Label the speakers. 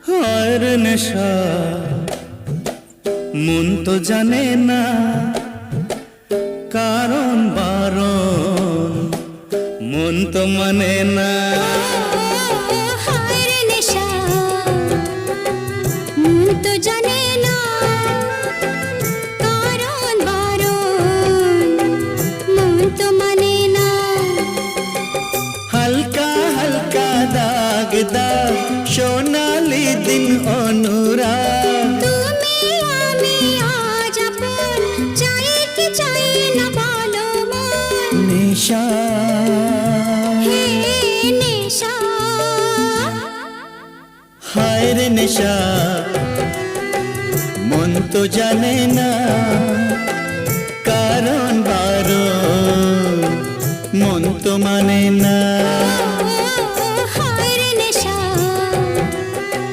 Speaker 1: হায়ের নেশা মন তো জানে না কারণ বারণ, মন তো মানে না।
Speaker 2: হায়ের নেশা মন তো জানে না কারণ বারণ, মন তো মানে না।
Speaker 1: হালকা হালকা দাগ দাগ সোনালি দিন অনুরাগ,
Speaker 2: তুমি আমি আজ আপন, চাই কি চাই না বলো মন।
Speaker 1: নেশা
Speaker 2: হে নেশা,
Speaker 1: হায়ের নেশা মন তো জানে না কারণ বারণ, মন তো মানে না।